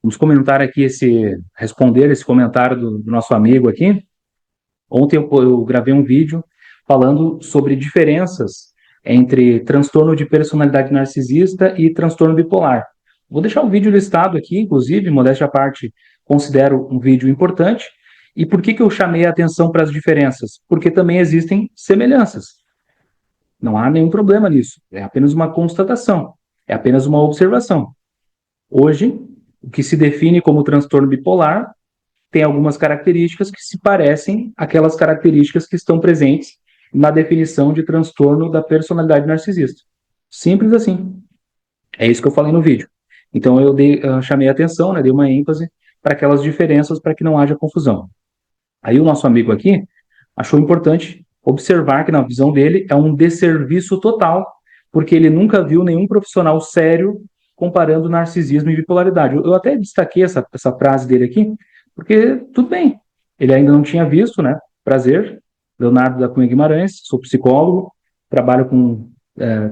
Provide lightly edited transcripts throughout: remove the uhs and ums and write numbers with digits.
Vamos comentar aqui responder esse comentário do nosso amigo aqui. Ontem eu gravei um vídeo falando sobre diferenças entre transtorno de personalidade narcisista e transtorno bipolar. Vou deixar o vídeo listado aqui, inclusive, modéstia à parte, considero um vídeo importante. E por que eu chamei a atenção para as diferenças? Porque também existem semelhanças. Não há nenhum problema nisso. É apenas uma constatação, é apenas uma observação. Hoje, o que se define como transtorno bipolar tem algumas características que se parecem àquelas características que estão presentes na definição de transtorno da personalidade narcisista. Simples assim. É isso que eu falei no vídeo. Então eu chamei a atenção, né, dei uma ênfase para aquelas diferenças para que não haja confusão. Aí o nosso amigo aqui achou importante observar que na visão dele é um desserviço total, porque ele nunca viu nenhum profissional sério comparando narcisismo e bipolaridade. Eu até destaquei essa frase dele aqui, porque tudo bem, ele ainda não tinha visto, né? Prazer, Leonardo da Cunha Guimarães, sou psicólogo, trabalho com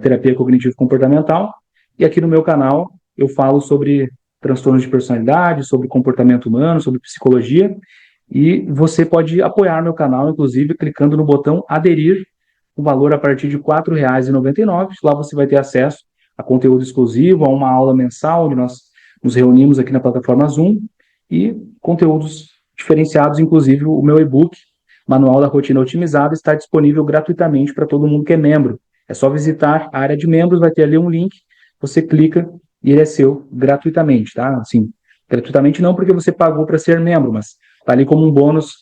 terapia cognitivo-comportamental, e aqui no meu canal eu falo sobre transtornos de personalidade, sobre comportamento humano, sobre psicologia, e você pode apoiar meu canal, inclusive, clicando no botão aderir, o valor a partir de R$ 4,99. Lá você vai ter acesso a conteúdo exclusivo, a uma aula mensal, onde nós nos reunimos aqui na plataforma Zoom, e conteúdos diferenciados, inclusive o meu e-book, Manual da Rotina Otimizada, está disponível gratuitamente para todo mundo que é membro. É só visitar a área de membros, vai ter ali um link, você clica e ele é seu gratuitamente, tá? Assim, gratuitamente não porque você pagou para ser membro, mas está ali como um bônus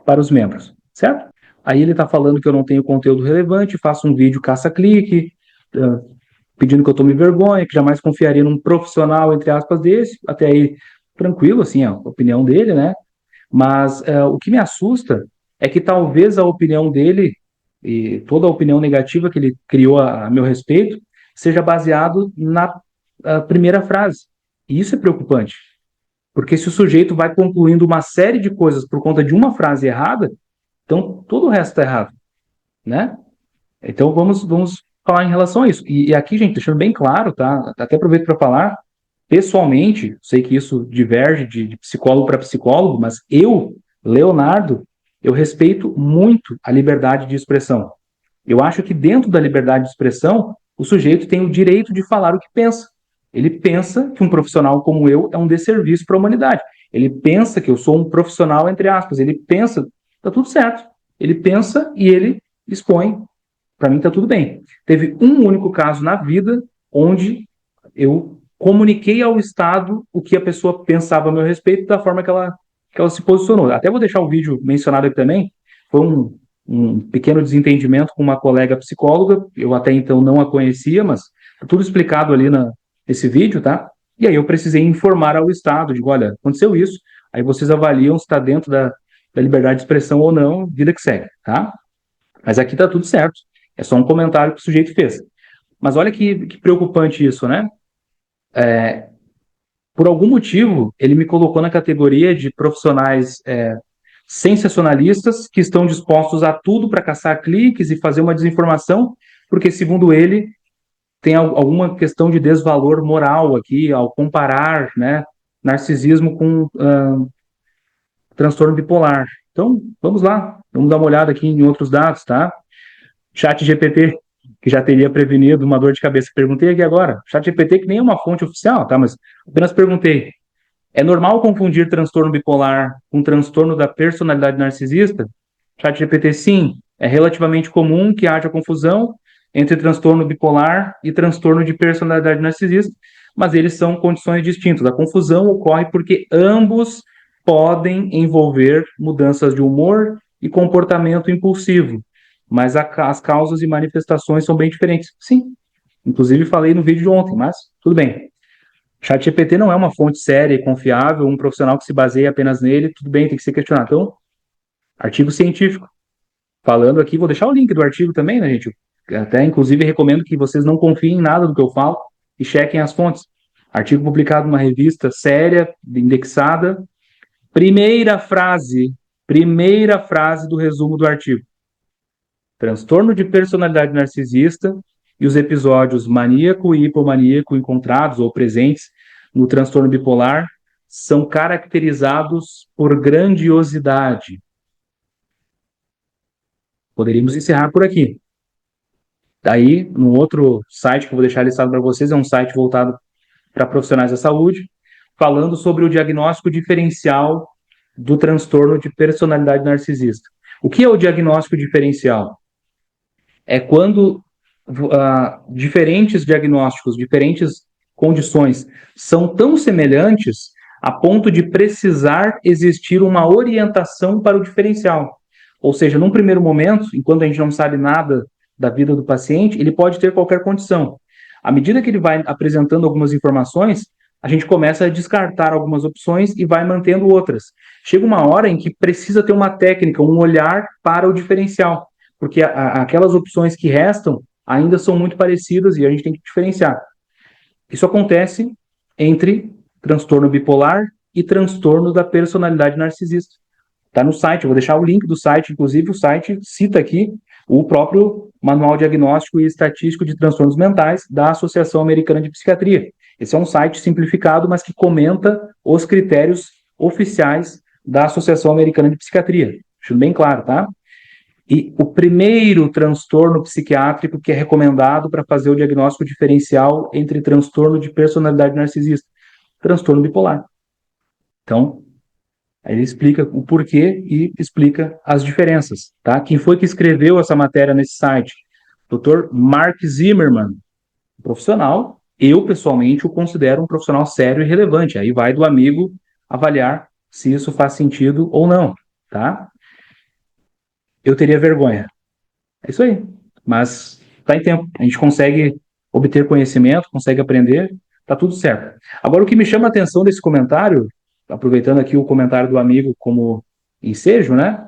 para os membros, certo? Aí ele está falando que eu não tenho conteúdo relevante, faço um vídeo caça-clique, pedindo que eu tome vergonha, que jamais confiaria num profissional, entre aspas, desse, até aí tranquilo, assim, a opinião dele, né? Mas o que me assusta é que talvez a opinião dele e toda a opinião negativa que ele criou a meu respeito seja baseado na primeira frase. E isso é preocupante, porque se o sujeito vai concluindo uma série de coisas por conta de uma frase errada, então todo o resto está errado, né? Então vamos falar em relação a isso. E aqui, gente, deixando bem claro, tá? Até aproveito para falar, pessoalmente, sei que isso diverge de psicólogo para psicólogo, mas eu, Leonardo, eu respeito muito a liberdade de expressão. Eu acho que dentro da liberdade de expressão, o sujeito tem o direito de falar o que pensa. Ele pensa que um profissional como eu é um desserviço para a humanidade. Ele pensa que eu sou um profissional, entre aspas. Ele pensa, tá tudo certo. Ele pensa e ele expõe. Para mim tá tudo bem. Teve um único caso na vida onde eu comuniquei ao Estado o que a pessoa pensava a meu respeito da forma que ela se posicionou. Até vou deixar o vídeo mencionado aqui também. Foi um pequeno desentendimento com uma colega psicóloga, eu até então não a conhecia, mas tá tudo explicado ali nesse vídeo, tá? E aí eu precisei informar ao Estado, digo, olha, aconteceu isso, aí vocês avaliam se está dentro da liberdade de expressão ou não, vida que segue, tá? Mas aqui tá tudo certo, é só um comentário que o sujeito fez. Mas olha que preocupante isso, né? Por algum motivo, ele me colocou na categoria de profissionais sensacionalistas que estão dispostos a tudo para caçar cliques e fazer uma desinformação, porque, segundo ele, tem alguma questão de desvalor moral aqui ao comparar, né, narcisismo com transtorno bipolar. Então, vamos lá, vamos dar uma olhada aqui em outros dados, tá? Chat GPT, que já teria prevenido uma dor de cabeça. Perguntei aqui agora. Chat GPT que nem é uma fonte oficial, tá? Mas apenas perguntei. É normal confundir transtorno bipolar com transtorno da personalidade narcisista? ChatGPT, sim. É relativamente comum que haja confusão entre transtorno bipolar e transtorno de personalidade narcisista, mas eles são condições distintas. A confusão ocorre porque ambos podem envolver mudanças de humor e comportamento impulsivo, mas as causas e manifestações são bem diferentes. Sim, inclusive falei no vídeo de ontem, mas tudo bem. ChatGPT não é uma fonte séria e confiável, um profissional que se baseia apenas nele, tudo bem, tem que ser questionado. Então, artigo científico. Falando aqui, vou deixar o link do artigo também, né, gente? Até, inclusive, recomendo que vocês não confiem em nada do que eu falo e chequem as fontes. Artigo publicado numa revista séria, indexada. Primeira frase do resumo do artigo. Transtorno de personalidade narcisista e os episódios maníaco e hipomaníaco encontrados ou presentes no transtorno bipolar são caracterizados por grandiosidade. Poderíamos encerrar por aqui. Daí, no outro site que eu vou deixar listado para vocês, é um site voltado para profissionais da saúde, falando sobre o diagnóstico diferencial do transtorno de personalidade narcisista. O que é o diagnóstico diferencial? É quando diferentes diagnósticos, diferentes condições são tão semelhantes a ponto de precisar existir uma orientação para o diferencial. Ou seja, num primeiro momento, enquanto a gente não sabe nada da vida do paciente, ele pode ter qualquer condição. À medida que ele vai apresentando algumas informações, a gente começa a descartar algumas opções e vai mantendo outras. Chega uma hora em que precisa ter uma técnica, um olhar para o diferencial, porque aquelas opções que restam ainda são muito parecidas e a gente tem que diferenciar. Isso acontece entre transtorno bipolar e transtorno da personalidade narcisista. Está no site, eu vou deixar o link do site, inclusive o site cita aqui o próprio Manual Diagnóstico e Estatístico de Transtornos Mentais da Associação Americana de Psiquiatria. Esse é um site simplificado, mas que comenta os critérios oficiais da Associação Americana de Psiquiatria. Deixando bem claro, tá? E o primeiro transtorno psiquiátrico que é recomendado para fazer o diagnóstico diferencial entre transtorno de personalidade narcisista, transtorno bipolar. Então, aí ele explica o porquê e explica as diferenças, tá? Quem foi que escreveu essa matéria nesse site? Dr. Mark Zimmerman, profissional. Eu, pessoalmente, o considero um profissional sério e relevante. Aí vai do amigo avaliar se isso faz sentido ou não, tá? Eu teria vergonha. É isso aí. Mas tá em tempo. A gente consegue obter conhecimento, consegue aprender, tá tudo certo. Agora, o que me chama a atenção desse comentário, aproveitando aqui o comentário do amigo como ensejo, né?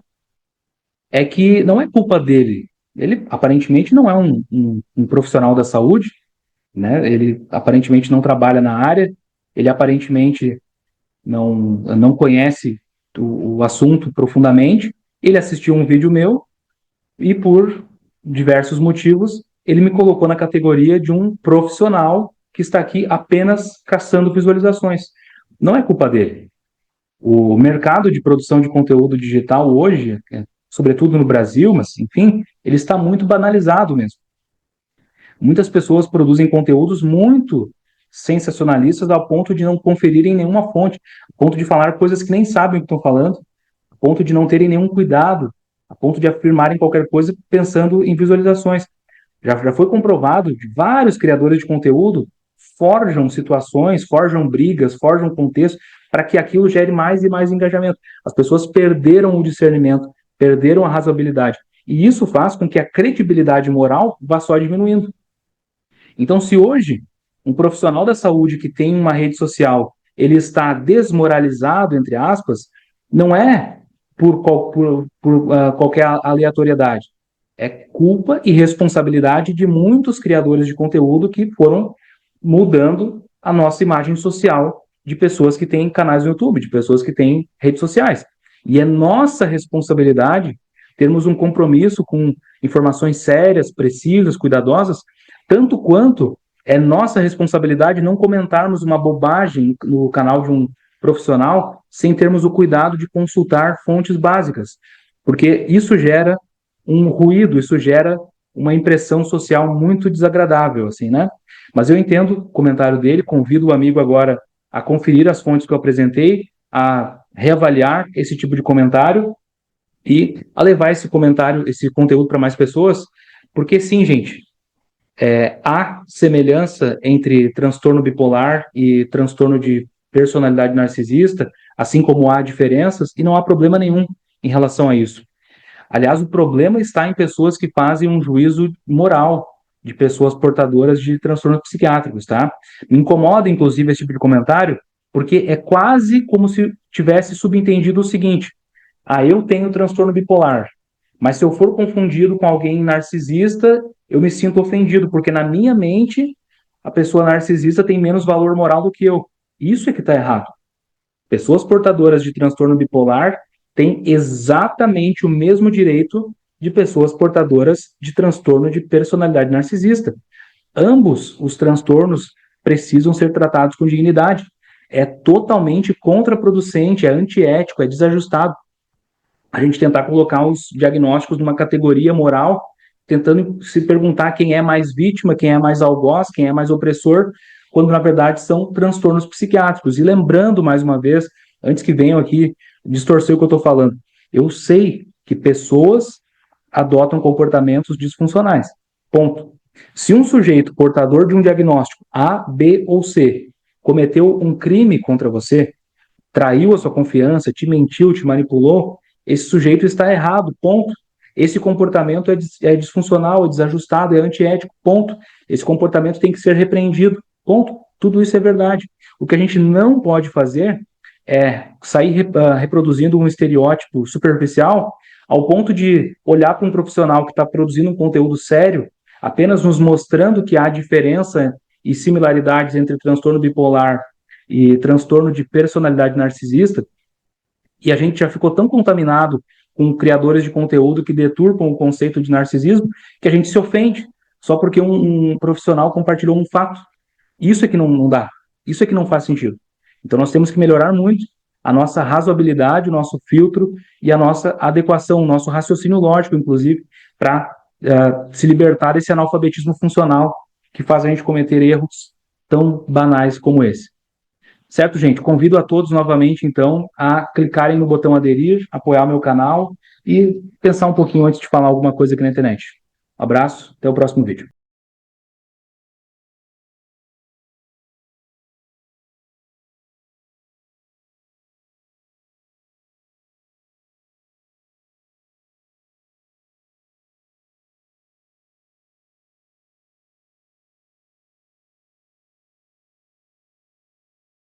É que não é culpa dele. Ele aparentemente não é um profissional da saúde, né? Ele aparentemente não trabalha na área, ele aparentemente não conhece o assunto profundamente. Ele assistiu um vídeo meu e por diversos motivos ele me colocou na categoria de um profissional que está aqui apenas caçando visualizações. Não é culpa dele. O mercado de produção de conteúdo digital hoje, sobretudo no Brasil, mas enfim, ele está muito banalizado mesmo. Muitas pessoas produzem conteúdos muito sensacionalistas ao ponto de não conferirem nenhuma fonte, ao ponto de falar coisas que nem sabem o que estão falando, a ponto de não terem nenhum cuidado, a ponto de afirmarem qualquer coisa pensando em visualizações. Já foi comprovado que vários criadores de conteúdo forjam situações, forjam brigas, forjam contexto para que aquilo gere mais e mais engajamento. As pessoas perderam o discernimento, perderam a razoabilidade. E isso faz com que a credibilidade moral vá só diminuindo. Então, se hoje um profissional da saúde que tem uma rede social, ele está desmoralizado, entre aspas, não é por qualquer aleatoriedade. É culpa e responsabilidade de muitos criadores de conteúdo que foram mudando a nossa imagem social de pessoas que têm canais no YouTube, de pessoas que têm redes sociais. E é nossa responsabilidade termos um compromisso com informações sérias, precisas, cuidadosas, tanto quanto é nossa responsabilidade não comentarmos uma bobagem no canal de um profissional sem termos o cuidado de consultar fontes básicas, porque isso gera um ruído, isso gera uma impressão social muito desagradável, assim, né? Mas eu entendo o comentário dele, convido o amigo agora a conferir as fontes que eu apresentei, a reavaliar esse tipo de comentário e a levar esse comentário, esse conteúdo para mais pessoas, porque sim, gente, há semelhança entre transtorno bipolar e transtorno de personalidade narcisista, assim como há diferenças, e não há problema nenhum em relação a isso. Aliás, o problema está em pessoas que fazem um juízo moral de pessoas portadoras de transtornos psiquiátricos, tá? Me incomoda, inclusive, esse tipo de comentário, porque é quase como se tivesse subentendido o seguinte: eu tenho transtorno bipolar, mas se eu for confundido com alguém narcisista, eu me sinto ofendido, porque na minha mente, a pessoa narcisista tem menos valor moral do que eu. Isso é que está errado. Pessoas portadoras de transtorno bipolar têm exatamente o mesmo direito de pessoas portadoras de transtorno de personalidade narcisista. Ambos os transtornos precisam ser tratados com dignidade. é totalmente contraproducente, é antiético, é desajustado. A gente tentar colocar os diagnósticos numa categoria moral, tentando se perguntar quem é mais vítima, quem é mais algoz, quem é mais opressor, quando na verdade são transtornos psiquiátricos. E lembrando, mais uma vez, antes que venham aqui distorcer o que eu estou falando, eu sei que pessoas adotam comportamentos disfuncionais. Ponto. Se um sujeito portador de um diagnóstico A, B ou C cometeu um crime contra você, traiu a sua confiança, te mentiu, te manipulou, esse sujeito está errado, ponto. Esse comportamento é disfuncional, é desajustado, é antiético, ponto. Esse comportamento tem que ser repreendido, ponto. Tudo isso é verdade. O que a gente não pode fazer é sair reproduzindo um estereótipo superficial ao ponto de olhar para um profissional que está produzindo um conteúdo sério, apenas nos mostrando que há diferença e similaridades entre transtorno bipolar e transtorno de personalidade narcisista, e a gente já ficou tão contaminado com criadores de conteúdo que deturpam o conceito de narcisismo que a gente se ofende só porque um profissional compartilhou um fato. Isso é que não dá, isso é que não faz sentido. Então nós temos que melhorar muito a nossa razoabilidade, o nosso filtro e a nossa adequação, o nosso raciocínio lógico, inclusive, para se libertar desse analfabetismo funcional que faz a gente cometer erros tão banais como esse. Certo, gente? Convido a todos novamente, então, a clicarem no botão aderir, apoiar o meu canal e pensar um pouquinho antes de falar alguma coisa aqui na internet. Abraço, até o próximo vídeo.